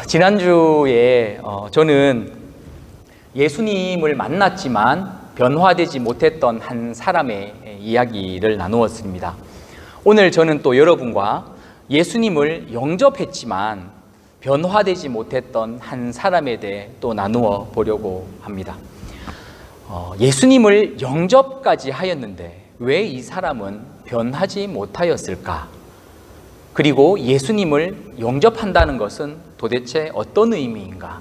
지난주에 저는 예수님을 만났지만 변화되지 못했던 한 사람의 이야기를 나누었습니다. 오늘 저는 또 여러분과 예수님을 영접했지만 변화되지 못했던 한 사람에 대해 또 나누어 보려고 합니다. 예수님을 영접까지 하였는데 왜 이 사람은 변하지 못하였을까? 그리고 예수님을 영접한다는 것은 도대체 어떤 의미인가?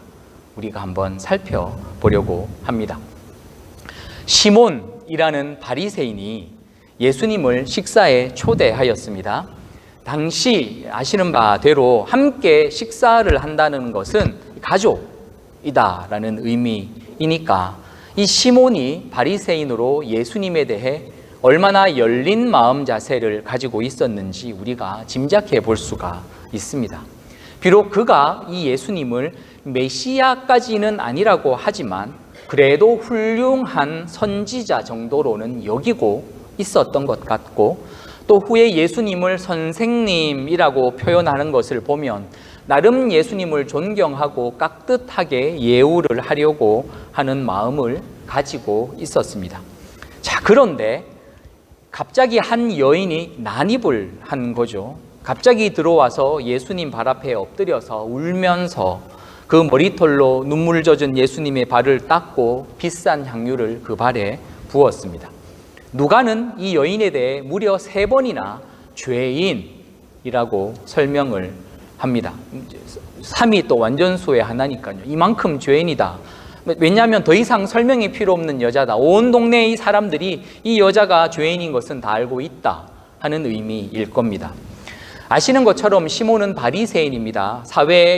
우리가 한번 살펴보려고 합니다. 시몬이라는 바리새인이 예수님을 식사에 초대하였습니다. 당시 아시는 바대로 함께 식사를 한다는 것은 가족이다라는 의미이니까 이 시몬이 바리새인으로 예수님에 대해 얼마나 열린 마음 자세를 가지고 있었는지 우리가 짐작해 볼 수가 있습니다. 비록 그가 이 예수님을 메시아까지는 아니라고 하지만 그래도 훌륭한 선지자 정도로는 여기고 있었던 것 같고, 또 후에 예수님을 선생님이라고 표현하는 것을 보면 나름 예수님을 존경하고 깍듯하게 예우를 하려고 하는 마음을 가지고 있었습니다. 자, 그런데 갑자기 한 여인이 난입을 한 거죠. 갑자기 들어와서 예수님 발 앞에 엎드려서 울면서 그 머리털로 눈물 젖은 예수님의 발을 닦고 비싼 향유를 그 발에 부었습니다. 누가는 이 여인에 대해 무려 3번이나 죄인이라고 설명을 합니다. 3이 또 완전수의 하나니까요. 이만큼 죄인이다. 왜냐하면 더 이상 설명이 필요 없는 여자다. 온 동네의 사람들이 이 여자가 죄인인 것은 다 알고 있다 하는 의미일 겁니다. 아시는 것처럼 시몬은 바리새인입니다.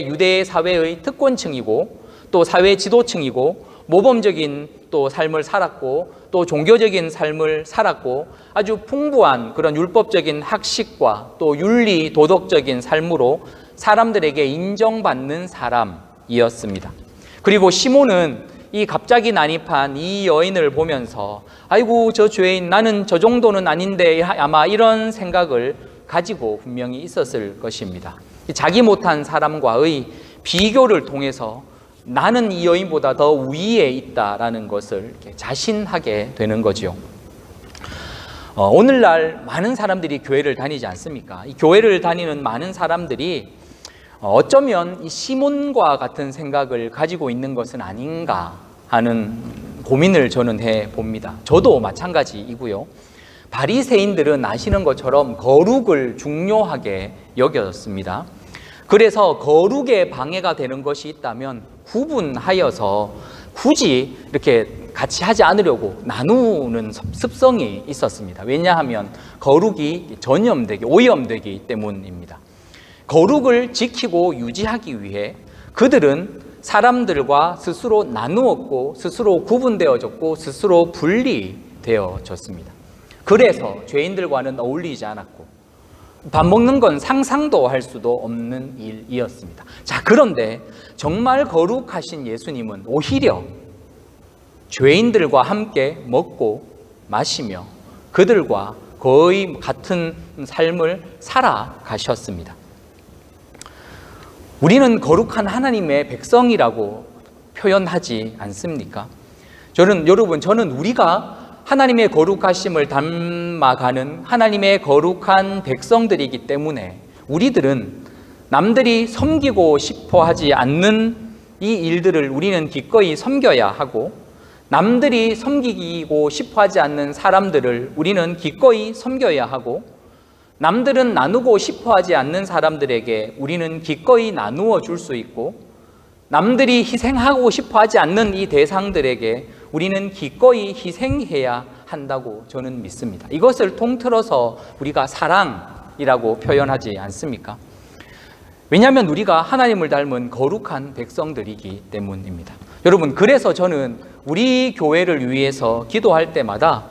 유대 사회의 특권층이고 또 사회 지도층이고 모범적인 또 삶을 살았고 또 종교적인 삶을 살았고 아주 풍부한 그런 율법적인 학식과 또 윤리 도덕적인 삶으로 사람들에게 인정받는 사람이었습니다. 그리고 시몬은 이 갑자기 난입한 이 여인을 보면서 아이고 저 죄인, 나는 저 정도는 아닌데 아마 이런 생각을 가지고 분명히 있었을 것입니다. 자기 못한 사람과의 비교를 통해서 나는 이 여인보다 더 위에 있다라는 것을 이렇게 자신하게 되는 거죠. 오늘날 많은 사람들이 교회를 다니지 않습니까? 이 교회를 다니는 많은 사람들이 어쩌면 이 시몬과 같은 생각을 가지고 있는 것은 아닌가 하는 고민을 저는 해봅니다. 저도 마찬가지이고요. 바리새인들은 아시는 것처럼 거룩을 중요하게 여겼습니다. 그래서 거룩에 방해가 되는 것이 있다면 구분하여서 굳이 이렇게 같이 하지 않으려고 나누는 습성이 있었습니다. 왜냐하면 거룩이 전염되기, 오염되기 때문입니다. 거룩을 지키고 유지하기 위해 그들은 사람들과 스스로 나누었고 스스로 구분되어졌고 스스로 분리되어졌습니다. 그래서 죄인들과는 어울리지 않았고 밥 먹는 건 상상도 할 수도 없는 일이었습니다. 자, 그런데 정말 거룩하신 예수님은 오히려 죄인들과 함께 먹고 마시며 그들과 거의 같은 삶을 살아가셨습니다. 우리는 거룩한 하나님의 백성이라고 표현하지 않습니까? 저는 우리가 하나님의 거룩하심을 담아가는 하나님의 거룩한 백성들이기 때문에 우리들은 남들이 섬기고 싶어 하지 않는 이 일들을 우리는 기꺼이 섬겨야 하고, 남들이 섬기고 싶어 하지 않는 사람들을 우리는 기꺼이 섬겨야 하고, 남들은 나누고 싶어 하지 않는 사람들에게 우리는 기꺼이 나누어 줄 수 있고, 남들이 희생하고 싶어 하지 않는 이 대상들에게 우리는 기꺼이 희생해야 한다고 저는 믿습니다. 이것을 통틀어서 우리가 사랑이라고 표현하지 않습니까? 왜냐하면 우리가 하나님을 닮은 거룩한 백성들이기 때문입니다. 여러분, 그래서 저는 우리 교회를 위해서 기도할 때마다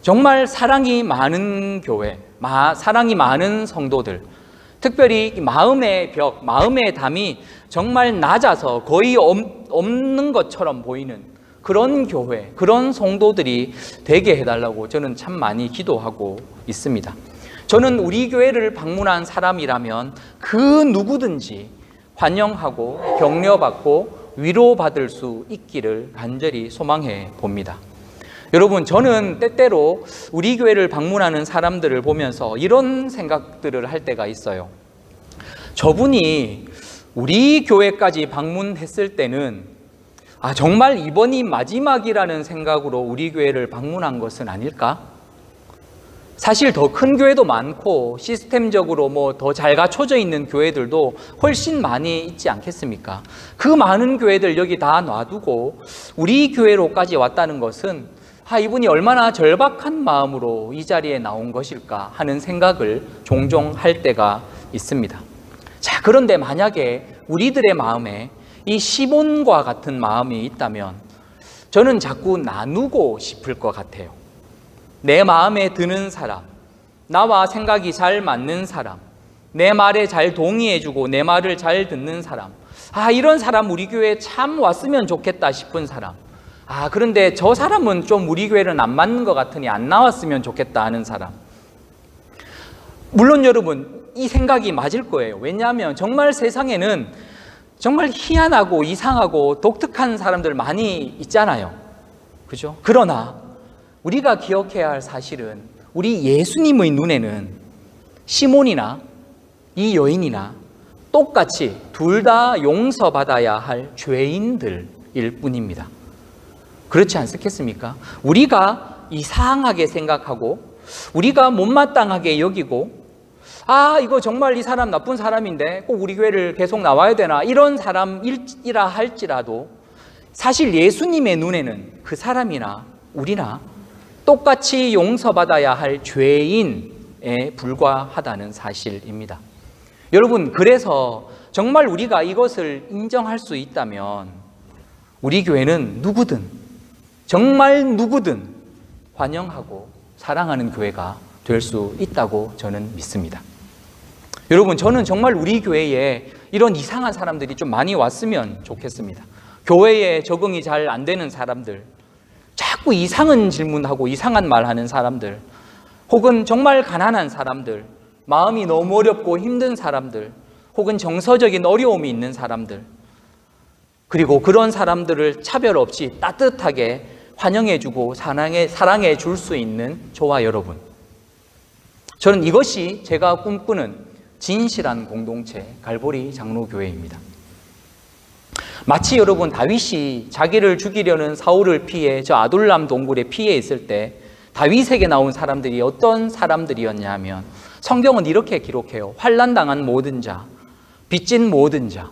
정말 사랑이 많은 교회, 사랑이 많은 성도들, 특별히 마음의 벽, 마음의 담이 정말 낮아서 거의 없는 것처럼 보이는 그런 교회, 그런 성도들이 되게 해달라고 저는 참 많이 기도하고 있습니다. 저는 우리 교회를 방문한 사람이라면 그 누구든지 환영하고 격려받고 위로받을 수 있기를 간절히 소망해 봅니다. 여러분, 저는 때때로 우리 교회를 방문하는 사람들을 보면서 이런 생각들을 할 때가 있어요. 저분이 우리 교회까지 방문했을 때는 정말 이번이 마지막이라는 생각으로 우리 교회를 방문한 것은 아닐까? 사실 더 큰 교회도 많고 시스템적으로 더 잘 갖춰져 있는 교회들도 훨씬 많이 있지 않겠습니까? 그 많은 교회들 여기 다 놔두고 우리 교회로까지 왔다는 것은 이분이 얼마나 절박한 마음으로 이 자리에 나온 것일까 하는 생각을 종종 할 때가 있습니다. 자, 그런데 만약에 우리들의 마음에 이 시몬과 같은 마음이 있다면 저는 자꾸 나누고 싶을 것 같아요. 내 마음에 드는 사람, 나와 생각이 잘 맞는 사람, 내 말에 잘 동의해주고 내 말을 잘 듣는 사람, 이런 사람 우리 교회에 참 왔으면 좋겠다 싶은 사람, 그런데 저 사람은 좀 우리 교회는 안 맞는 것 같으니 안 나왔으면 좋겠다 하는 사람. 물론 여러분, 이 생각이 맞을 거예요. 왜냐하면 정말 세상에는 정말 희한하고 이상하고 독특한 사람들 많이 있잖아요. 그죠? 그러나 우리가 기억해야 할 사실은 우리 예수님의 눈에는 시몬이나 이 여인이나 똑같이 둘 다 용서받아야 할 죄인들일 뿐입니다. 그렇지 않겠습니까? 우리가 이상하게 생각하고 우리가 못마땅하게 여기고 이거 정말 이 사람 나쁜 사람인데 꼭 우리 교회를 계속 나와야 되나 이런 사람이라 할지라도 사실 예수님의 눈에는 그 사람이나 우리나 똑같이 용서받아야 할 죄인에 불과하다는 사실입니다. 여러분, 그래서 정말 우리가 이것을 인정할 수 있다면 우리 교회는 누구든 정말 누구든 환영하고 사랑하는 교회가 될 수 있다고 저는 믿습니다. 여러분, 저는 정말 우리 교회에 이런 이상한 사람들이 좀 많이 왔으면 좋겠습니다. 교회에 적응이 잘 안 되는 사람들, 자꾸 이상한 질문하고 이상한 말하는 사람들, 혹은 정말 가난한 사람들, 마음이 너무 어렵고 힘든 사람들, 혹은 정서적인 어려움이 있는 사람들, 그리고 그런 사람들을 차별 없이 따뜻하게 환영해주고 사랑해 줄 수 있는 저와 여러분, 저는 이것이 제가 꿈꾸는 진실한 공동체 갈보리 장로교회입니다. 마치 여러분, 다윗이 자기를 죽이려는 사울을 피해 저 아둘람 동굴에 피해 있을 때 다윗에게 나온 사람들이 어떤 사람들이었냐 하면 성경은 이렇게 기록해요. 환난당한 모든 자, 빚진 모든 자,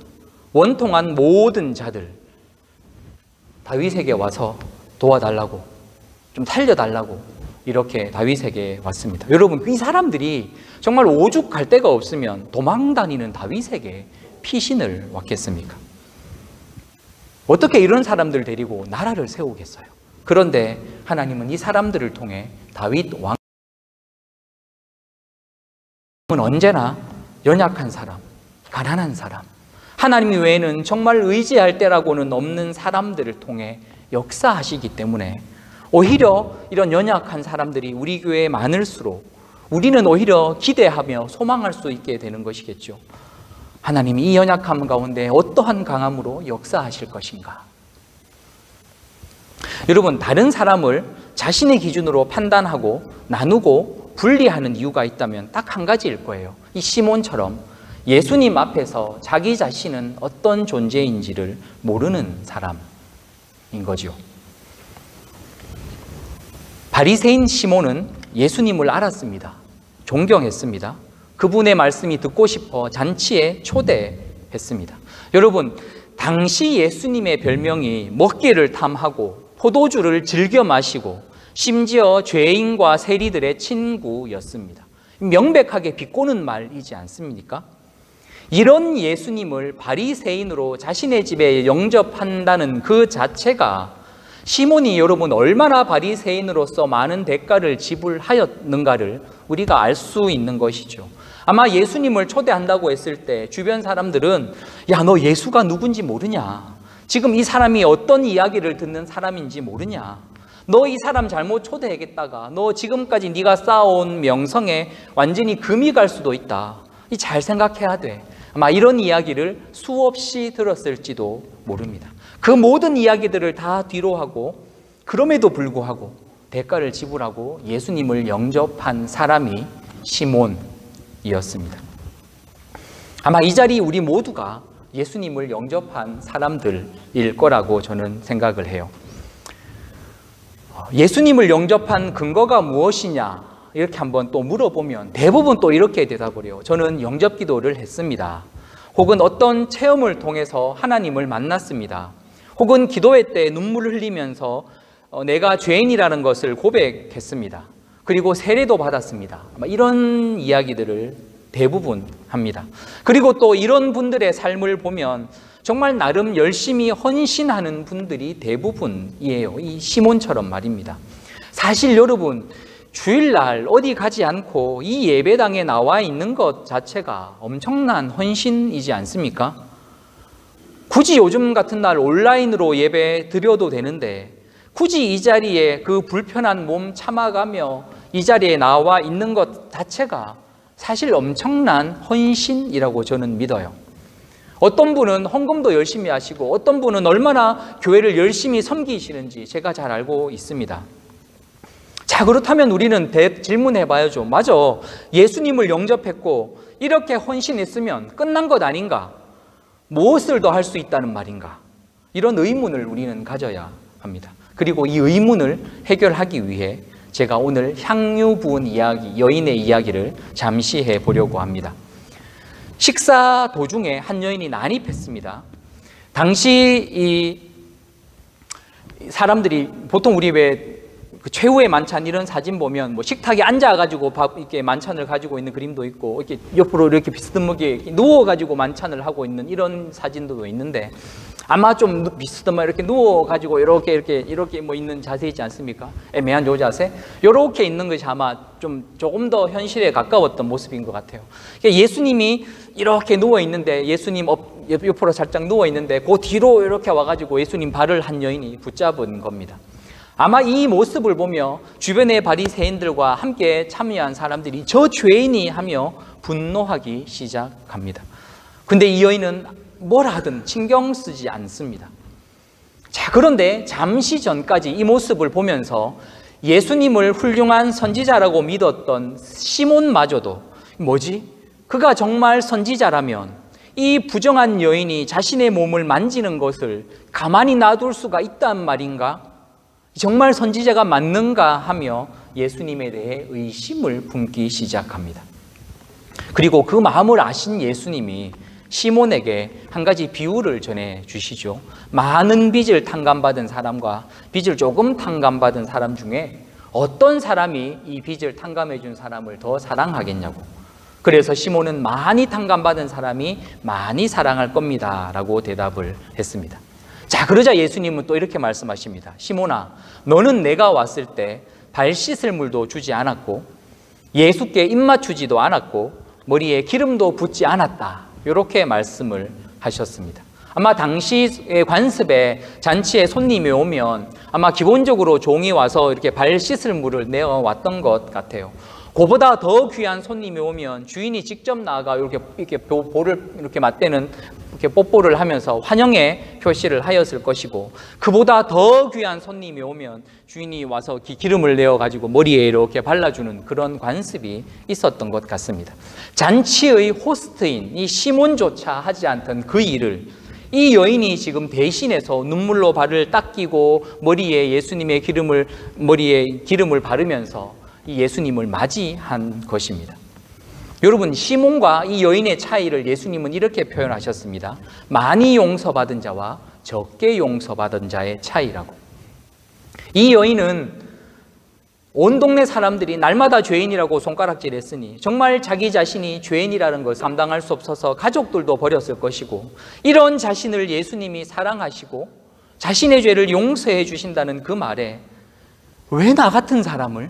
원통한 모든 자들, 다윗에게 와서 도와달라고, 좀 살려달라고 이렇게 다윗에게 왔습니다. 여러분, 이 사람들이 정말 오죽할 데가 없으면 도망다니는 다윗에게 피신을 왔겠습니까? 어떻게 이런 사람들 데리고 나라를 세우겠어요? 그런데 하나님은 이 사람들을 통해 다윗 왕은 언제나 연약한 사람, 가난한 사람, 하나님 외에는 정말 의지할 때라고는 없는 사람들을 통해 역사하시기 때문에 오히려 이런 연약한 사람들이 우리 교회에 많을수록 우리는 오히려 기대하며 소망할 수 있게 되는 것이겠죠. 하나님이 이 연약함 가운데 어떠한 강함으로 역사하실 것인가? 여러분, 다른 사람을 자신의 기준으로 판단하고 나누고 분리하는 이유가 있다면 딱 한 가지일 거예요. 이 시몬처럼 예수님 앞에서 자기 자신은 어떤 존재인지를 모르는 사람인 거죠. 바리새인 시몬은 예수님을 알았습니다. 존경했습니다. 그분의 말씀이 듣고 싶어 잔치에 초대했습니다. 여러분, 당시 예수님의 별명이 먹기를 탐하고 포도주를 즐겨 마시고 심지어 죄인과 세리들의 친구였습니다. 명백하게 비꼬는 말이지 않습니까? 이런 예수님을 바리새인으로 자신의 집에 영접한다는 그 자체가 시몬이 여러분 얼마나 바리새인으로서 많은 대가를 지불하였는가를 우리가 알 수 있는 것이죠. 아마 예수님을 초대한다고 했을 때 주변 사람들은 야, 너 예수가 누군지 모르냐? 지금 이 사람이 어떤 이야기를 듣는 사람인지 모르냐? 너 이 사람 잘못 초대하겠다가 너 지금까지 네가 쌓아온 명성에 완전히 금이 갈 수도 있다. 이 잘 생각해야 돼. 아마 이런 이야기를 수없이 들었을지도 모릅니다. 그 모든 이야기들을 다 뒤로 하고 그럼에도 불구하고 대가를 지불하고 예수님을 영접한 사람이 시몬이었습니다. 아마 이 자리 우리 모두가 예수님을 영접한 사람들일 거라고 저는 생각을 해요. 예수님을 영접한 근거가 무엇이냐 이렇게 한번 또 물어보면 대부분 또 이렇게 대답을 해요. 저는 영접 기도를 했습니다. 혹은 어떤 체험을 통해서 하나님을 만났습니다. 혹은 기도회 때 눈물을 흘리면서 내가 죄인이라는 것을 고백했습니다. 그리고 세례도 받았습니다. 이런 이야기들을 대부분 합니다. 그리고 또 이런 분들의 삶을 보면 정말 나름 열심히 헌신하는 분들이 대부분이에요. 이 시몬처럼 말입니다. 사실 여러분, 주일날 어디 가지 않고 이 예배당에 나와 있는 것 자체가 엄청난 헌신이지 않습니까? 굳이 요즘 같은 날 온라인으로 예배 드려도 되는데 굳이 이 자리에 그 불편한 몸 참아가며 이 자리에 나와 있는 것 자체가 사실 엄청난 헌신이라고 저는 믿어요. 어떤 분은 헌금도 열심히 하시고 어떤 분은 얼마나 교회를 열심히 섬기시는지 제가 잘 알고 있습니다. 자, 그렇다면 우리는 질문해 봐야죠. 맞아, 예수님을 영접했고 이렇게 헌신했으면 끝난 것 아닌가? 무엇을 더 할 수 있다는 말인가? 이런 의문을 우리는 가져야 합니다. 그리고 이 의문을 해결하기 위해 제가 오늘 향유 부은 이야기, 여인의 이야기를 잠시 해보려고 합니다. 식사 도중에 한 여인이 난입했습니다. 당시 이 사람들이 보통 우리 왜 그 최후의 만찬 이런 사진 보면 뭐 식탁에 앉아가지고 밥 이렇게 만찬을 가지고 있는 그림도 있고 이렇게 옆으로 이렇게 비스듬하게 누워가지고 만찬을 하고 있는 이런 사진도 있는데 아마 좀 비스듬하게 이렇게 누워가지고 이렇게 뭐 있는 자세이지 않습니까? 애매한 요 자세? 이렇게 있는 것이 아마 조금 더 현실에 가까웠던 모습인 것 같아요. 그러니까 예수님이 이렇게 누워 있는데 예수님 옆으로 살짝 누워 있는데 그 뒤로 이렇게 와가지고 예수님 발을 한 여인이 붙잡은 겁니다. 아마 이 모습을 보며 주변의 바리새인들과 함께 참여한 사람들이 저 죄인이 하며 분노하기 시작합니다. 근데 이 여인은 뭘 하든 신경 쓰지 않습니다. 자, 그런데 잠시 전까지 이 모습을 보면서 예수님을 훌륭한 선지자라고 믿었던 시몬마저도 뭐지? 그가 정말 선지자라면 이 부정한 여인이 자신의 몸을 만지는 것을 가만히 놔둘 수가 있단 말인가? 정말 선지자가 맞는가 하며 예수님에 대해 의심을 품기 시작합니다. 그리고 그 마음을 아신 예수님이 시몬에게 한 가지 비유를 전해 주시죠. 많은 빚을 탕감받은 사람과 빚을 조금 탕감받은 사람 중에 어떤 사람이 이 빚을 탕감해 준 사람을 더 사랑하겠냐고. 그래서 시몬은 많이 탕감받은 사람이 많이 사랑할 겁니다 라고 대답을 했습니다. 자, 그러자 예수님은 또 이렇게 말씀하십니다. 시몬아, 너는 내가 왔을 때 발 씻을 물도 주지 않았고 예수께 입 맞추지도 않았고 머리에 기름도 붓지 않았다. 이렇게 말씀을 하셨습니다. 아마 당시 관습에 잔치에 손님이 오면 아마 기본적으로 종이 와서 이렇게 발 씻을 물을 내어왔던 것 같아요. 그보다 더 귀한 손님이 오면 주인이 직접 나아가 이렇게 볼을 이렇게 맞대는 이렇게 뽀뽀를 하면서 환영의 표시를 하였을 것이고, 그보다 더 귀한 손님이 오면 주인이 와서 기름을 내어 가지고 머리에 이렇게 발라주는 그런 관습이 있었던 것 같습니다. 잔치의 호스트인 이 시몬조차 하지 않던 그 일을 이 여인이 지금 대신해서 눈물로 발을 닦이고 머리에 기름을 바르면서 이 예수님을 맞이한 것입니다. 여러분, 시몬과 이 여인의 차이를 예수님은 이렇게 표현하셨습니다. 많이 용서받은 자와 적게 용서받은 자의 차이라고. 이 여인은 온 동네 사람들이 날마다 죄인이라고 손가락질했으니 정말 자기 자신이 죄인이라는 것을 감당할 수 없어서 가족들도 버렸을 것이고, 이런 자신을 예수님이 사랑하시고 자신의 죄를 용서해 주신다는 그 말에 왜 나 같은 사람을?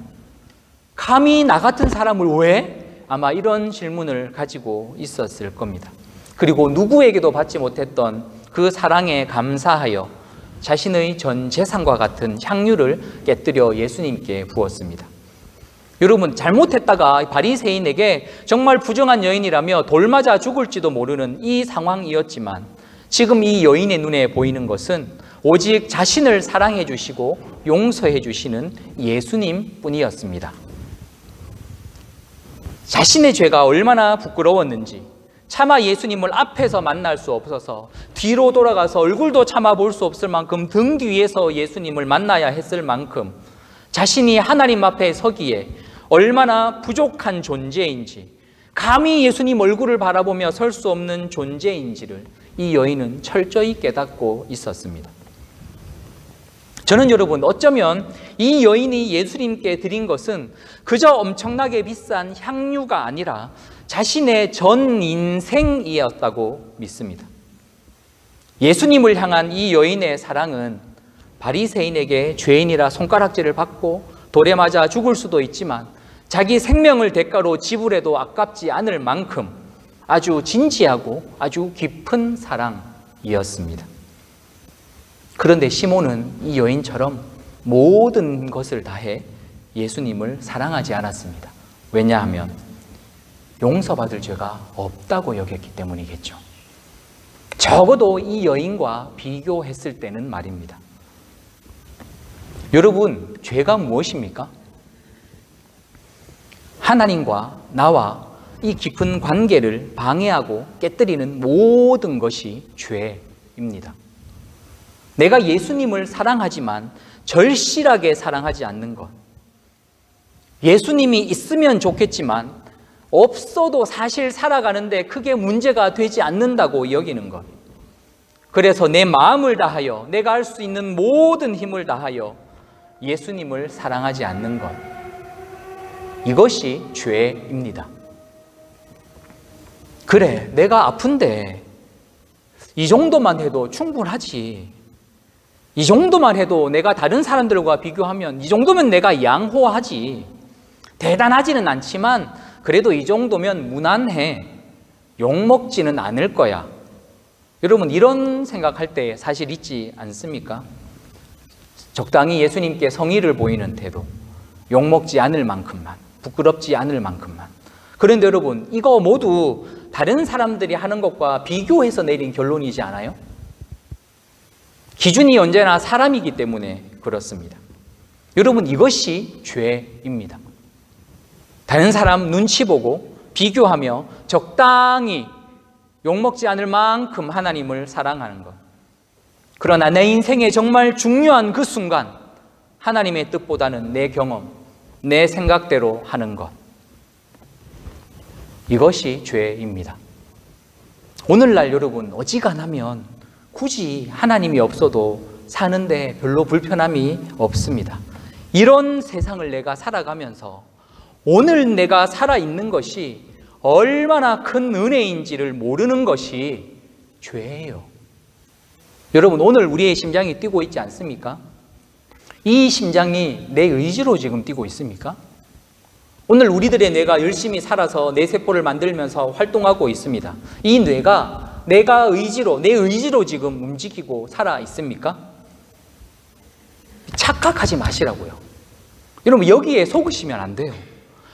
감히 나 같은 사람을 왜? 아마 이런 질문을 가지고 있었을 겁니다. 그리고 누구에게도 받지 못했던 그 사랑에 감사하여 자신의 전 재산과 같은 향유를 깨뜨려 예수님께 부었습니다. 여러분, 잘못했다가 바리새인에게 정말 부정한 여인이라며 돌 맞아 죽을지도 모르는 이 상황이었지만 지금 이 여인의 눈에 보이는 것은 오직 자신을 사랑해 주시고 용서해 주시는 예수님 뿐이었습니다. 자신의 죄가 얼마나 부끄러웠는지, 차마 예수님을 앞에서 만날 수 없어서 뒤로 돌아가서 얼굴도 차마 볼 수 없을 만큼 등 뒤에서 예수님을 만나야 했을 만큼 자신이 하나님 앞에 서기에 얼마나 부족한 존재인지, 감히 예수님 얼굴을 바라보며 설 수 없는 존재인지를 이 여인은 철저히 깨닫고 있었습니다. 저는 여러분, 어쩌면 이 여인이 예수님께 드린 것은 그저 엄청나게 비싼 향유가 아니라 자신의 전 인생이었다고 믿습니다. 예수님을 향한 이 여인의 사랑은 바리새인에게 죄인이라 손가락질을 받고 돌에 맞아 죽을 수도 있지만 자기 생명을 대가로 지불해도 아깝지 않을 만큼 아주 진지하고 아주 깊은 사랑이었습니다. 그런데 시몬은 이 여인처럼 모든 것을 다해 예수님을 사랑하지 않았습니다. 왜냐하면 용서받을 죄가 없다고 여겼기 때문이겠죠. 적어도 이 여인과 비교했을 때는 말입니다. 여러분, 죄가 무엇입니까? 하나님과 나와 이 깊은 관계를 방해하고 깨뜨리는 모든 것이 죄입니다. 내가 예수님을 사랑하지만 절실하게 사랑하지 않는 것, 예수님이 있으면 좋겠지만 없어도 사실 살아가는데 크게 문제가 되지 않는다고 여기는 것, 그래서 내 마음을 다하여 내가 할 수 있는 모든 힘을 다하여 예수님을 사랑하지 않는 것, 이것이 죄입니다. 그래, 내가 아픈데 이 정도만 해도 충분하지, 이 정도만 해도 내가 다른 사람들과 비교하면 이 정도면 내가 양호하지, 대단하지는 않지만 그래도 이 정도면 무난해, 욕먹지는 않을 거야. 여러분, 이런 생각할 때 사실 있지 않습니까? 적당히 예수님께 성의를 보이는 태도, 욕먹지 않을 만큼만, 부끄럽지 않을 만큼만. 그런데 여러분, 이거 모두 다른 사람들이 하는 것과 비교해서 내린 결론이지 않아요? 기준이 언제나 사람이기 때문에 그렇습니다. 여러분, 이것이 죄입니다. 다른 사람 눈치 보고 비교하며 적당히 욕먹지 않을 만큼 하나님을 사랑하는 것. 그러나 내 인생에 정말 중요한 그 순간 하나님의 뜻보다는 내 경험, 내 생각대로 하는 것. 이것이 죄입니다. 오늘날 여러분, 어지간하면 굳이 하나님이 없어도 사는데 별로 불편함이 없습니다. 이런 세상을 내가 살아가면서 오늘 내가 살아있는 것이 얼마나 큰 은혜인지를 모르는 것이 죄예요. 여러분, 오늘 우리의 심장이 뛰고 있지 않습니까? 이 심장이 내 의지로 지금 뛰고 있습니까? 오늘 우리들의 뇌가 열심히 살아서 뇌 세포를 만들면서 활동하고 있습니다. 이 뇌가 내가 의지로, 내 의지로 지금 움직이고 살아 있습니까? 착각하지 마시라고요. 여러분, 여기에 속으시면 안 돼요.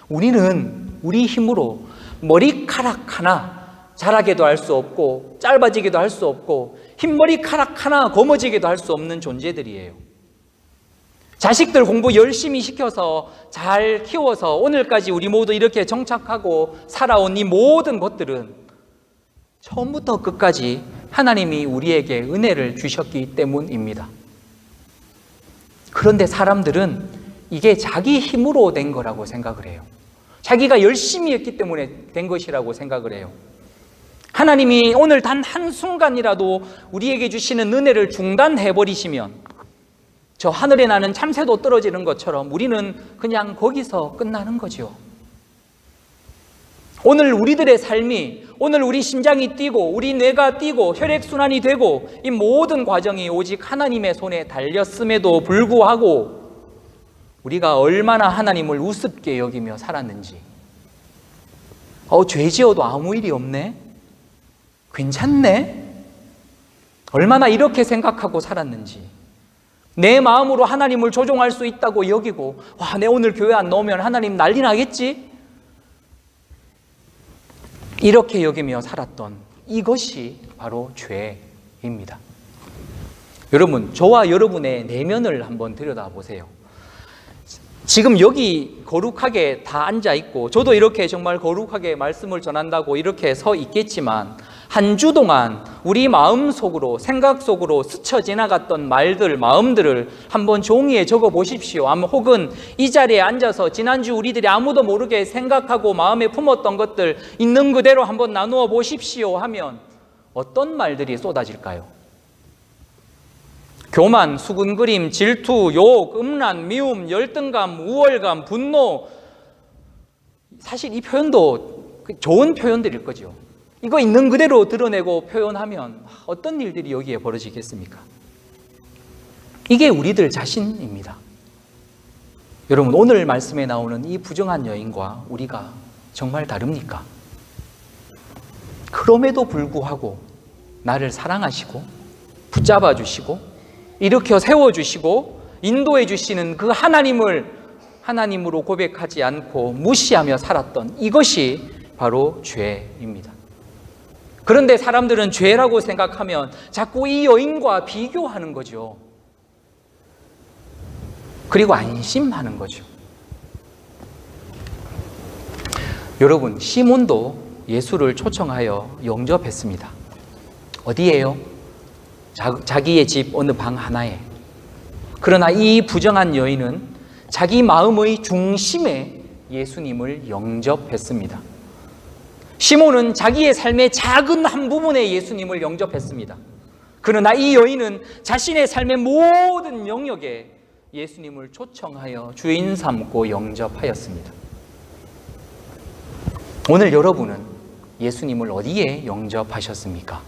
우리는 우리 힘으로 머리카락 하나 자라게도 할 수 없고 짧아지기도 할 수 없고 흰머리카락 하나 검어지기도 할 수 없는 존재들이에요. 자식들 공부 열심히 시켜서 잘 키워서 오늘까지 우리 모두 이렇게 정착하고 살아온 이 모든 것들은 처음부터 끝까지 하나님이 우리에게 은혜를 주셨기 때문입니다. 그런데 사람들은 이게 자기 힘으로 된 거라고 생각을 해요. 자기가 열심히 했기 때문에 된 것이라고 생각을 해요. 하나님이 오늘 단 한순간이라도 우리에게 주시는 은혜를 중단해버리시면 저 하늘에 나는 참새도 떨어지는 것처럼 우리는 그냥 거기서 끝나는 거죠. 오늘 우리들의 삶이, 오늘 우리 심장이 뛰고 우리 뇌가 뛰고 혈액순환이 되고 이 모든 과정이 오직 하나님의 손에 달렸음에도 불구하고 우리가 얼마나 하나님을 우습게 여기며 살았는지, 죄 지어도 아무 일이 없네? 괜찮네? 얼마나 이렇게 생각하고 살았는지, 내 마음으로 하나님을 조종할 수 있다고 여기고, 와, 내 오늘 교회 안 나오면 하나님 난리 나겠지? 이렇게 여기며 살았던 이것이 바로 죄입니다. 여러분, 저와 여러분의 내면을 한번 들여다보세요. 지금 여기 거룩하게 다 앉아 있고, 저도 이렇게 정말 거룩하게 말씀을 전한다고 이렇게 서 있겠지만, 한 주 동안 우리 마음 속으로, 생각 속으로 스쳐 지나갔던 말들, 마음들을 한번 종이에 적어 보십시오. 혹은 이 자리에 앉아서 지난주 우리들이 아무도 모르게 생각하고 마음에 품었던 것들 있는 그대로 한번 나누어 보십시오 하면 어떤 말들이 쏟아질까요? 교만, 수군거림, 질투, 욕, 음란, 미움, 열등감, 우월감, 분노. 사실 이 표현도 좋은 표현들일 거죠. 이거 있는 그대로 드러내고 표현하면 어떤 일들이 여기에 벌어지겠습니까? 이게 우리들 자신입니다. 여러분, 오늘 말씀에 나오는 이 부정한 여인과 우리가 정말 다릅니까? 그럼에도 불구하고 나를 사랑하시고 붙잡아 주시고 일으켜 세워주시고 인도해 주시는 그 하나님을 하나님으로 고백하지 않고 무시하며 살았던 이것이 바로 죄입니다. 그런데 사람들은 죄라고 생각하면 자꾸 이 여인과 비교하는 거죠. 그리고 안심하는 거죠. 여러분, 시몬도 예수를 초청하여 영접했습니다. 어디예요? 자기의 집 어느 방 하나에. 그러나 이 부정한 여인은 자기 마음의 중심에 예수님을 영접했습니다. 시몬은 자기의 삶의 작은 한 부분에 예수님을 영접했습니다. 그러나 이 여인은 자신의 삶의 모든 영역에 예수님을 초청하여 주인 삼고 영접하였습니다. 오늘 여러분은 예수님을 어디에 영접하셨습니까?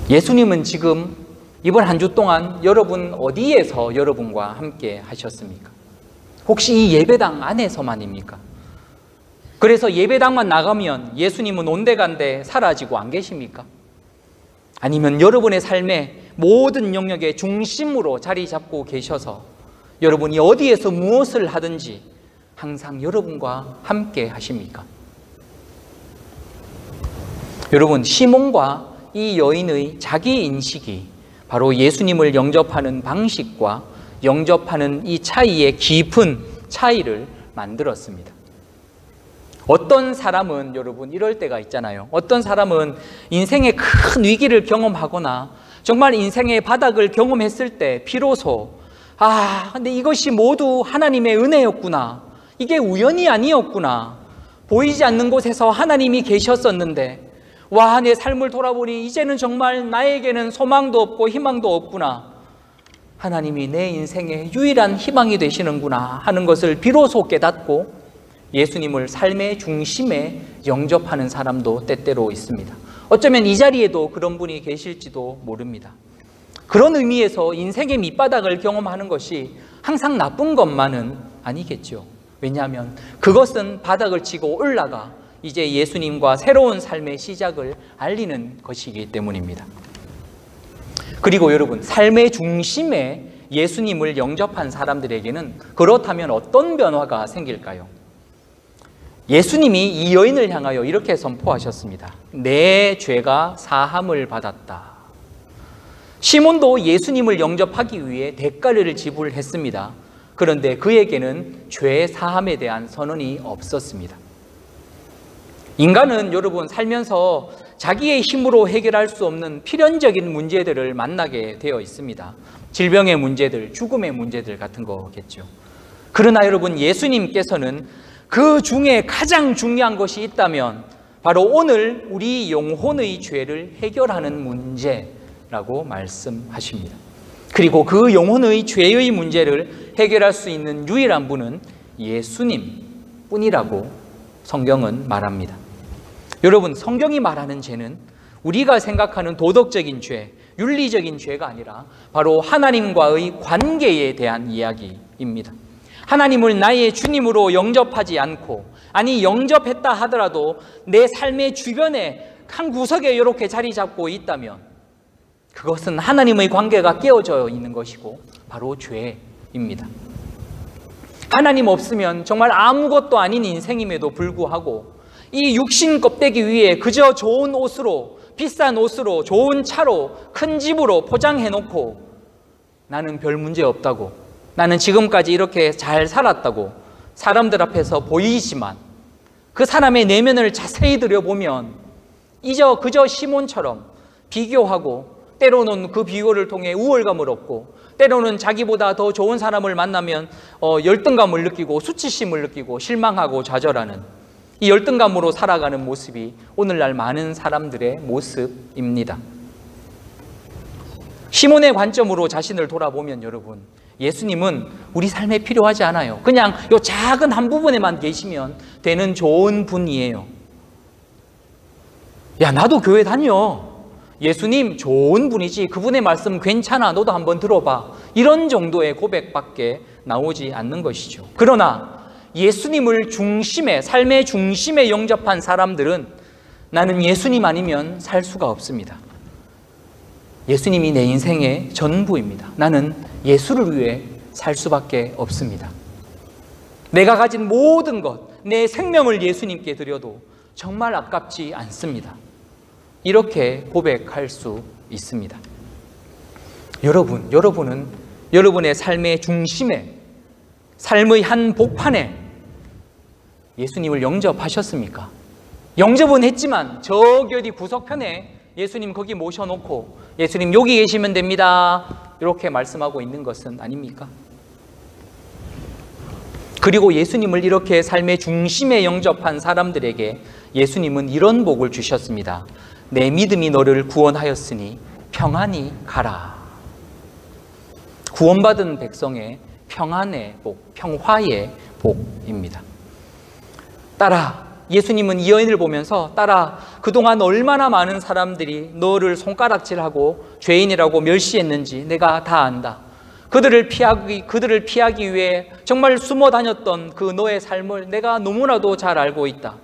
예수님은 지금 이번 한 주 동안 여러분 어디에서 여러분과 함께 하셨습니까? 혹시 이 예배당 안에서만입니까? 그래서 예배당만 나가면 예수님은 온데간데 사라지고 안 계십니까? 아니면 여러분의 삶의 모든 영역의 중심으로 자리 잡고 계셔서 여러분이 어디에서 무엇을 하든지 항상 여러분과 함께 하십니까? 여러분, 시몬과 이 여인의 자기 인식이 바로 예수님을 영접하는 방식과 영접하는 이 차이의 깊은 차이를 만들었습니다. 어떤 사람은 여러분 이럴 때가 있잖아요. 어떤 사람은 인생의 큰 위기를 경험하거나 정말 인생의 바닥을 경험했을 때 비로소 근데 이것이 모두 하나님의 은혜였구나. 이게 우연이 아니었구나. 보이지 않는 곳에서 하나님이 계셨었는데 내 삶을 돌아보니 이제는 정말 나에게는 소망도 없고 희망도 없구나. 하나님이 내 인생의 유일한 희망이 되시는구나 하는 것을 비로소 깨닫고 예수님을 삶의 중심에 영접하는 사람도 때때로 있습니다. 어쩌면 이 자리에도 그런 분이 계실지도 모릅니다. 그런 의미에서 인생의 밑바닥을 경험하는 것이 항상 나쁜 것만은 아니겠죠. 왜냐하면 그것은 바닥을 치고 올라가 이제 예수님과 새로운 삶의 시작을 알리는 것이기 때문입니다. 그리고 여러분, 삶의 중심에 예수님을 영접한 사람들에게는 그렇다면 어떤 변화가 생길까요? 예수님이 이 여인을 향하여 이렇게 선포하셨습니다. 내 죄가 사함을 받았다. 시몬도 예수님을 영접하기 위해 대가를 지불했습니다. 그런데 그에게는 죄 사함에 대한 선언이 없었습니다. 인간은 여러분 살면서 자기의 힘으로 해결할 수 없는 필연적인 문제들을 만나게 되어 있습니다. 질병의 문제들, 죽음의 문제들 같은 거겠죠. 그러나 여러분, 예수님께서는 그 중에 가장 중요한 것이 있다면 바로 오늘 우리 영혼의 죄를 해결하는 문제라고 말씀하십니다. 그리고 그 영혼의 죄의 문제를 해결할 수 있는 유일한 분은 예수님 뿐이라고 성경은 말합니다. 여러분, 성경이 말하는 죄는 우리가 생각하는 도덕적인 죄, 윤리적인 죄가 아니라 바로 하나님과의 관계에 대한 이야기입니다. 하나님을 나의 주님으로 영접하지 않고, 아니 영접했다 하더라도 내 삶의 주변에 한 구석에 이렇게 자리 잡고 있다면 그것은 하나님의 관계가 깨어져 있는 것이고 바로 죄입니다. 하나님 없으면 정말 아무것도 아닌 인생임에도 불구하고 이 육신 껍데기 위에 그저 좋은 옷으로, 비싼 옷으로, 좋은 차로, 큰 집으로 포장해놓고 나는 별 문제 없다고, 나는 지금까지 이렇게 잘 살았다고 사람들 앞에서 보이지만 그 사람의 내면을 자세히 들여보면 그저 시몬처럼 비교하고, 때로는 그 비교를 통해 우월감을 얻고, 때로는 자기보다 더 좋은 사람을 만나면 열등감을 느끼고 수치심을 느끼고 실망하고 좌절하는 이 열등감으로 살아가는 모습이 오늘날 많은 사람들의 모습입니다. 시몬의 관점으로 자신을 돌아보면 여러분, 예수님은 우리 삶에 필요하지 않아요. 그냥 이 작은 한 부분에만 계시면 되는 좋은 분이에요. 야, 나도 교회 다녀. 예수님 좋은 분이지, 그분의 말씀 괜찮아, 너도 한번 들어봐. 이런 정도의 고백밖에 나오지 않는 것이죠. 그러나 예수님을 중심에, 삶의 중심에 영접한 사람들은 나는 예수님 아니면 살 수가 없습니다. 예수님이 내 인생의 전부입니다. 나는 예수를 위해 살 수밖에 없습니다. 내가 가진 모든 것, 내 생명을 예수님께 드려도 정말 아깝지 않습니다. 이렇게 고백할 수 있습니다. 여러분은 여러분의 삶의 중심에, 삶의 한 복판에 예수님을 영접하셨습니까? 영접은 했지만 저기 어디 구석편에 예수님 거기 모셔놓고 예수님 여기 계시면 됩니다, 이렇게 말씀하고 있는 것은 아닙니까? 그리고 예수님을 이렇게 삶의 중심에 영접한 사람들에게 예수님은 이런 복을 주셨습니다. 내 믿음이 너를 구원하였으니 평안히 가라. 구원받은 백성의 평안의 복, 평화의 복입니다. 딸아, 예수님은 이 여인을 보면서 딸아, 그동안 얼마나 많은 사람들이 너를 손가락질하고 죄인이라고 멸시했는지 내가 다 안다. 그들을 피하기 위해 정말 숨어 다녔던 그 너의 삶을 내가 너무나도 잘 알고 있다.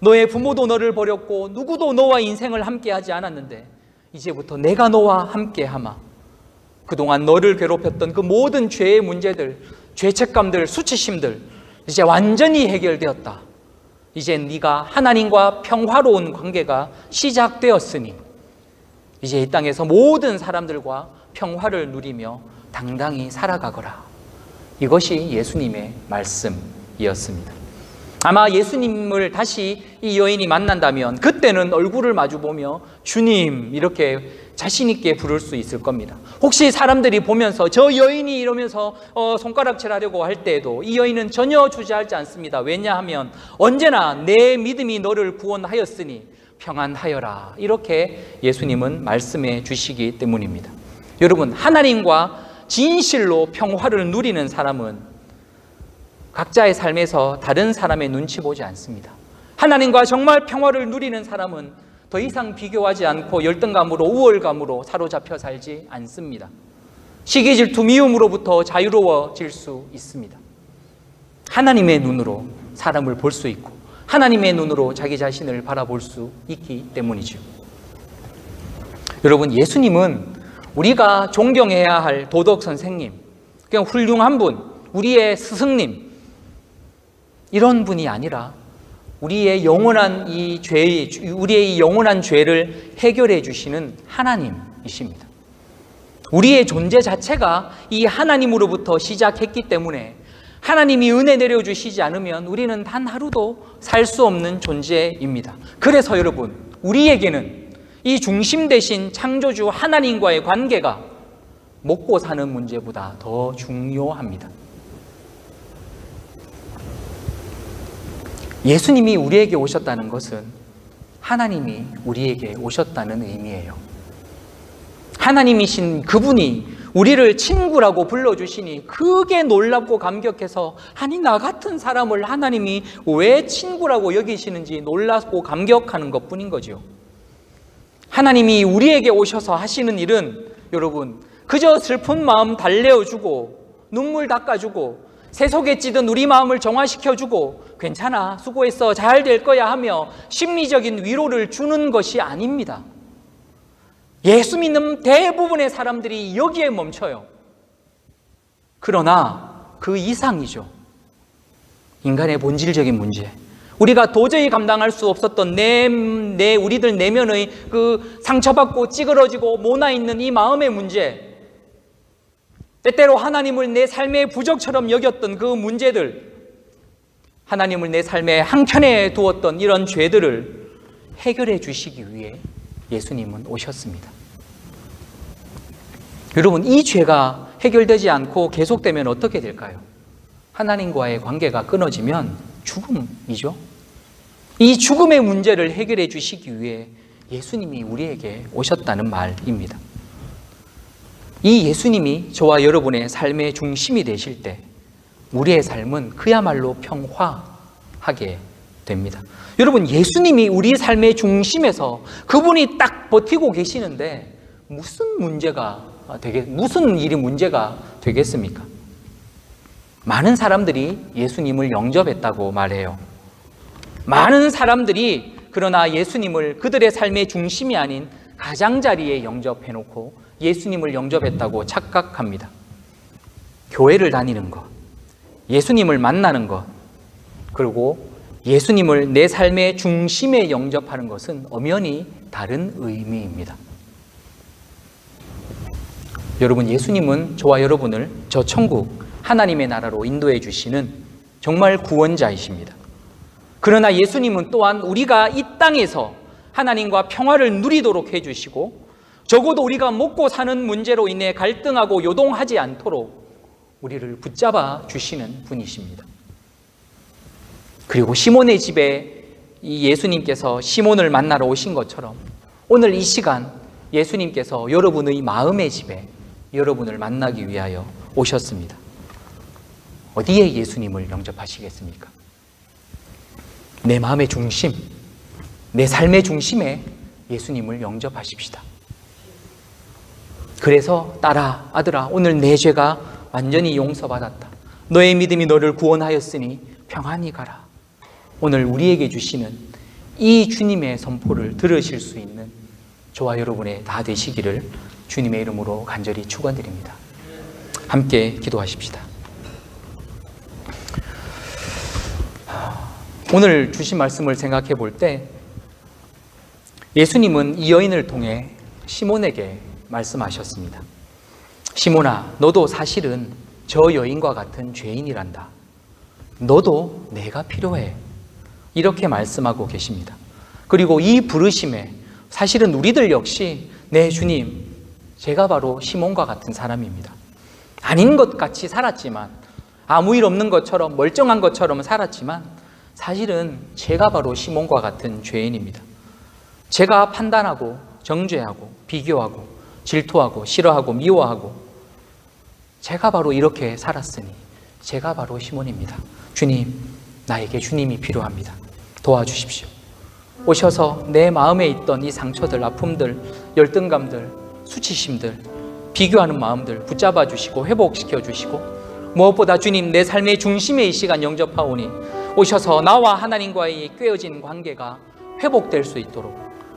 너의 부모도 너를 버렸고 누구도 너와 인생을 함께하지 않았는데 이제부터 내가 너와 함께하마. 그동안 너를 괴롭혔던 그 모든 죄의 문제들, 죄책감들, 수치심들 이제 완전히 해결되었다. 이제 네가 하나님과 평화로운 관계가 시작되었으니 이제 이 땅에서 모든 사람들과 평화를 누리며 당당히 살아가거라. 이것이 예수님의 말씀이었습니다. 아마 예수님을 다시 이 여인이 만난다면 그때는 얼굴을 마주보며 주님 이렇게 자신 있게 부를 수 있을 겁니다. 혹시 사람들이 보면서 저 여인이 이러면서 손가락질하려고 할 때에도 이 여인은 전혀 주저하지 않습니다. 왜냐하면 언제나 내 믿음이 너를 구원하였으니 평안하여라, 이렇게 예수님은 말씀해 주시기 때문입니다. 여러분, 하나님과 진실로 평화를 누리는 사람은 각자의 삶에서 다른 사람의 눈치 보지 않습니다. 하나님과 정말 평화를 누리는 사람은 더 이상 비교하지 않고 열등감으로 우월감으로 사로잡혀 살지 않습니다. 시기, 질투, 미움으로부터 자유로워질 수 있습니다. 하나님의 눈으로 사람을 볼 수 있고 하나님의 눈으로 자기 자신을 바라볼 수 있기 때문이죠. 여러분, 예수님은 우리가 존경해야 할 도덕 선생님, 그냥 훌륭한 분, 우리의 스승님, 이런 분이 아니라 우리의 영원한 죄를 해결해 주시는 하나님이십니다. 우리의 존재 자체가 이 하나님으로부터 시작했기 때문에 하나님이 은혜 내려주시지 않으면 우리는 단 하루도 살 수 없는 존재입니다. 그래서 여러분, 우리에게는 이 중심 대신 창조주 하나님과의 관계가 먹고 사는 문제보다 더 중요합니다. 예수님이 우리에게 오셨다는 것은 하나님이 우리에게 오셨다는 의미예요. 하나님이신 그분이 우리를 친구라고 불러주시니 그게 놀랍고 감격해서 아니 나 같은 사람을 하나님이 왜 친구라고 여기시는지 놀랍고 감격하는 것뿐인 거죠. 하나님이 우리에게 오셔서 하시는 일은 여러분 그저 슬픈 마음 달래어주고 눈물 닦아주고 세속에 찌든 우리 마음을 정화시켜주고 괜찮아 수고했어 잘 될 거야 하며 심리적인 위로를 주는 것이 아닙니다. 예수 믿는 대부분의 사람들이 여기에 멈춰요. 그러나 그 이상이죠. 인간의 본질적인 문제, 우리가 도저히 감당할 수 없었던 우리들 내면의 그 상처받고 찌그러지고 모나있는 이 마음의 문제, 때때로 하나님을 내 삶의 부적처럼 여겼던 그 문제들, 하나님을 내 삶의 한켠에 두었던 이런 죄들을 해결해 주시기 위해 예수님은 오셨습니다. 여러분, 이 죄가 해결되지 않고 계속되면 어떻게 될까요? 하나님과의 관계가 끊어지면 죽음이죠. 이 죽음의 문제를 해결해 주시기 위해 예수님이 우리에게 오셨다는 말입니다. 이 예수님이 저와 여러분의 삶의 중심이 되실 때 우리의 삶은 그야말로 평화하게 됩니다. 여러분, 예수님이 우리 삶의 중심에서 그분이 딱 버티고 계시는데 무슨 일이 문제가 되겠습니까? 많은 사람들이 예수님을 영접했다고 말해요. 많은 사람들이 그러나 예수님을 그들의 삶의 중심이 아닌 가장자리에 영접해놓고 예수님을 영접했다고 착각합니다. 교회를 다니는 것, 예수님을 만나는 것, 그리고 예수님을 내 삶의 중심에 영접하는 것은 엄연히 다른 의미입니다. 여러분, 예수님은 저와 여러분을 저 천국 하나님의 나라로 인도해 주시는 정말 구원자이십니다. 그러나 예수님은 또한 우리가 이 땅에서 하나님과 평화를 누리도록 해주시고 적어도 우리가 먹고 사는 문제로 인해 갈등하고 요동하지 않도록 우리를 붙잡아 주시는 분이십니다. 그리고 시몬의 집에 이 예수님께서 시몬을 만나러 오신 것처럼 오늘 이 시간 예수님께서 여러분의 마음의 집에 여러분을 만나기 위하여 오셨습니다. 어디에 예수님을 영접하시겠습니까? 내 마음의 중심, 내 삶의 중심에 예수님을 영접하십시다. 그래서 딸아, 아들아, 오늘 내 죄가 완전히 용서받았다. 너의 믿음이 너를 구원하였으니 평안히 가라. 오늘 우리에게 주시는 이 주님의 선포를 들으실 수 있는 저와 여러분의 다 되시기를 주님의 이름으로 간절히 축원드립니다. 함께 기도하십시다. 오늘 주신 말씀을 생각해 볼 때 예수님은 이 여인을 통해 시몬에게 말씀하셨습니다. 시몬아, 너도 사실은 저 여인과 같은 죄인이란다. 너도 내가 필요해. 이렇게 말씀하고 계십니다. 그리고 이 부르심에 사실은 우리들 역시 네 주님, 제가 바로 시몬과 같은 사람입니다. 아닌 것 같이 살았지만, 아무 일 없는 것처럼 멀쩡한 것처럼 살았지만 사실은 제가 바로 시몬과 같은 죄인입니다. 제가 판단하고 정죄하고 비교하고 질투하고 싫어하고 미워하고 제가 바로 이렇게 살았으니 제가 바로 시몬입니다. 주님, 나에게 주님이 필요합니다. 도와주십시오. 오셔서 내 마음에 있던 이 상처들, 아픔들, 열등감들, 수치심들, 비교하는 마음들 붙잡아 주시고 회복시켜 주시고 무엇보다 주님, 내 삶의 중심에 이 시간 영접하오니 오셔서 나와 하나님과의 꿰어진 관계가 회복될 수 있도록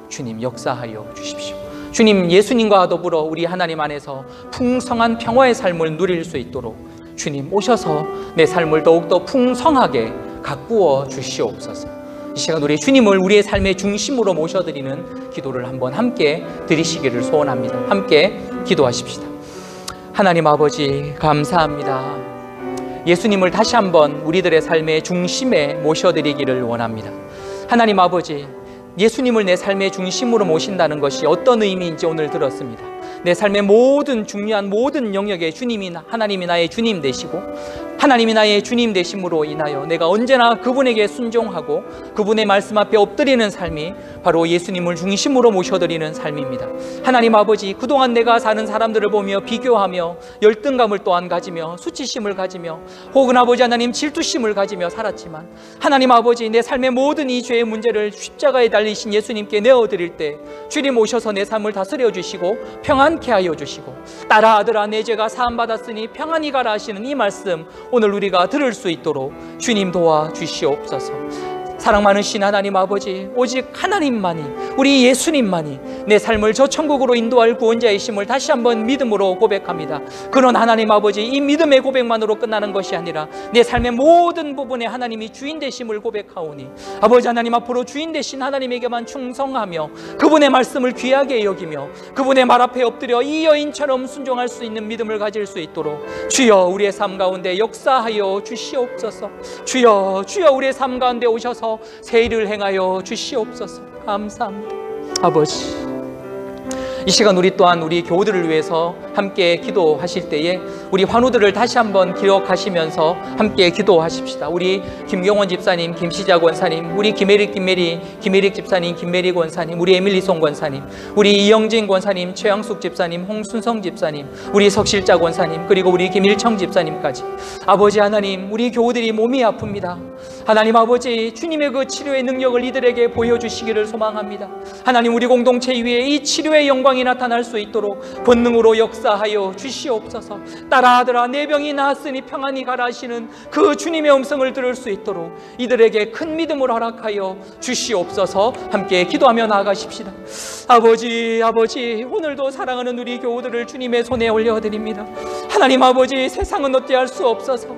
주님 역사하여 주십시오. 주님, 예수님과 더불어 우리 하나님 안에서 풍성한 평화의 삶을 누릴 수 있도록 주님 오셔서 내 삶을 더욱더 풍성하게 가꾸어 주시옵소서. 이 시간 우리 주님을 우리의 삶의 중심으로 모셔드리는 기도를 한번 함께 드리시기를 소원합니다. 함께 기도하십시다. 하나님 아버지, 감사합니다. 예수님을 다시 한번 우리들의 삶의 중심에 모셔드리기를 원합니다. 하나님 아버지, 예수님을 내 삶의 중심으로 모신다는 것이 어떤 의미인지 오늘 들었습니다. 내 삶의 모든 중요한 모든 영역에 주님이, 하나님이 나의 주님 되시고 하나님이 나의 주님 되심으로 인하여 내가 언제나 그분에게 순종하고 그분의 말씀 앞에 엎드리는 삶이 바로 예수님을 중심으로 모셔드리는 삶입니다. 하나님 아버지, 그동안 내가 사는 사람들을 보며 비교하며 열등감을 또한 가지며 수치심을 가지며 혹은 아버지 하나님 질투심을 가지며 살았지만 하나님 아버지, 내 삶의 모든 이 죄의 문제를 십자가에 달리신 예수님께 내어드릴 때 주님 오셔서 내 삶을 다스려 주시고 평안케 하여 주시고 딸아, 아들아, 내 죄가 사함받았으니 평안히 가라 하시는 이 말씀 오늘 우리가 들을 수 있도록 주님 도와주시옵소서. 사랑 많으신 하나님 아버지, 오직 하나님만이, 우리 예수님만이 내 삶을 저 천국으로 인도할 구원자이심을 다시 한번 믿음으로 고백합니다. 그런 하나님 아버지, 이 믿음의 고백만으로 끝나는 것이 아니라 내 삶의 모든 부분에 하나님이 주인 되심을 고백하오니 아버지 하나님 앞으로 주인 되신 하나님에게만 충성하며 그분의 말씀을 귀하게 여기며 그분의 말 앞에 엎드려 이 여인처럼 순종할 수 있는 믿음을 가질 수 있도록 주여 우리의 삶 가운데 역사하여 주시옵소서. 주여, 주여 우리의 삶 가운데 오셔서 새 일을 행하여 주시옵소서. 감사합니다. 아버지, 이 시간 우리 또한 우리 교우들을 위해서 함께 기도하실 때에 우리 환우들을 다시 한번 기억하시면서 함께 기도하십시다. 우리 김경원 집사님, 김시자 권사님, 우리 김혜릭 집사님, 김혜리 권사님, 우리 에밀리송 권사님, 우리 이영진 권사님, 최양숙 집사님, 홍순성 집사님, 우리 석실자 권사님, 그리고 우리 김일청 집사님까지 아버지 하나님, 우리 교우들이 몸이 아픕니다. 하나님 아버지, 주님의 그 치료의 능력을 이들에게 보여주시기를 소망합니다. 하나님, 우리 공동체 위에 이 치료의 영광이 나타날 수 있도록 권능으로 역사하여 주시옵소서. 딸아 아들아, 내 병이 나았으니 평안히 가라 하시는 그 주님의 음성을 들을 수 있도록 이들에게 큰 믿음을 허락하여 주시옵소서. 함께 기도하며 나아가십시다. 아버지, 오늘도 사랑하는 우리 교우들을 주님의 손에 올려드립니다. 하나님 아버지, 세상은 어찌할 수 없어서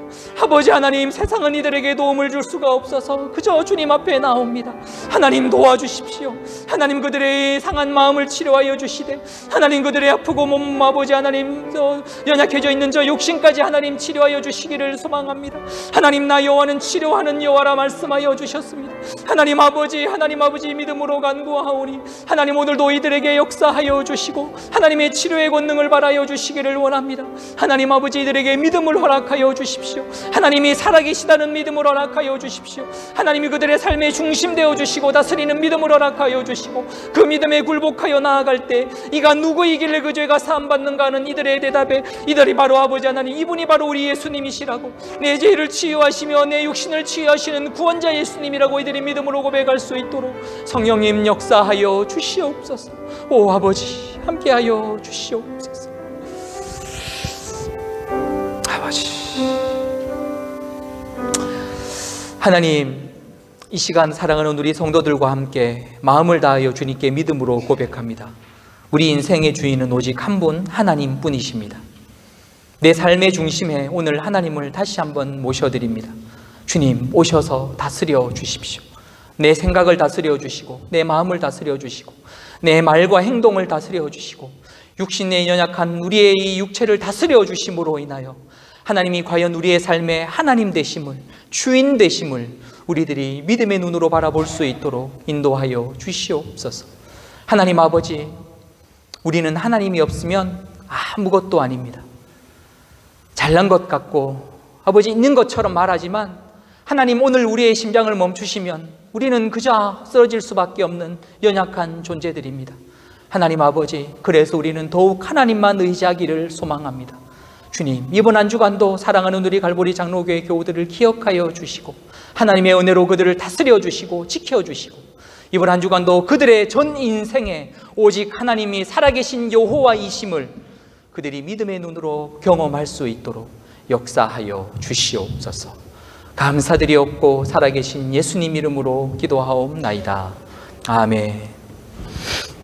아버지 하나님, 세상은 이들에게 도움을 줄 수가 없어서 그저 주님 앞에 나옵니다. 하나님 도와주십시오. 하나님 그들의 상한 마음을 치료하여 주시되 하나님 그들의 아프고 몸 아버지 하나님 연약해져 있는 저 육신까지 하나님 치료하여 주시기를 소망합니다. 하나님, 나 여호와는 치료하는 여호와라 말씀하여 주셨습니다. 하나님 아버지 믿음으로 간구하오니 하나님 오늘도 이들에게 역사하여 주시고 하나님의 치료의 권능을 발하여 주시기를 원합니다. 하나님 아버지, 이들에게 믿음을 허락하여 주십시오. 하나님이 살아계시다는 믿음을 허락하여 주십시오. 하나님이 그들의 삶의 중심 되어 주시고 다스리는 믿음을 허락하여 주시고 그 믿음에 굴복하여 나아갈 때 이가 누구이길래 그 죄가 사함받는가 하는 이들의 대답에 이들이 바로 아버지 하나님, 이분이 바로 우리 예수님이시라고, 내 죄를 치유하시며 내 육신을 치유하시는 구원자 예수님이라고 이들이 믿음으로 고백할 수 있도록 성령님 역사하여 주시옵소서. 오 아버지, 함께하여 주시옵소서. 아버지 하나님, 이 시간 사랑하는 우리 성도들과 함께 마음을 다하여 주님께 믿음으로 고백합니다. 우리 인생의 주인은 오직 한 분, 하나님 뿐이십니다. 내 삶의 중심에 오늘 하나님을 다시 한번 모셔드립니다. 주님, 오셔서 다스려 주십시오. 내 생각을 다스려 주시고 내 마음을 다스려 주시고 내 말과 행동을 다스려 주시고 육신의 연약한 우리의 이 육체를 다스려 주심으로 인하여 하나님이 과연 우리의 삶에 하나님 되심을, 주인 되심을 우리들이 믿음의 눈으로 바라볼 수 있도록 인도하여 주시옵소서. 하나님 아버지, 우리는 하나님이 없으면 아무것도 아닙니다. 잘난 것 같고 아버지 있는 것처럼 말하지만 하나님, 오늘 우리의 심장을 멈추시면 우리는 그저 쓰러질 수밖에 없는 연약한 존재들입니다. 하나님 아버지, 그래서 우리는 더욱 하나님만 의지하기를 소망합니다. 주님, 이번 한 주간도 사랑하는 우리 갈보리 장로교회 교우들을 기억하여 주시고 하나님의 은혜로 그들을 다스려 주시고 지켜주시고 이번 한 주간도 그들의 전 인생에 오직 하나님이 살아계신 여호와이심을 그들이 믿음의 눈으로 경험할 수 있도록 역사하여 주시옵소서. 감사드리옵고 살아계신 예수님 이름으로 기도하옵나이다. 아멘.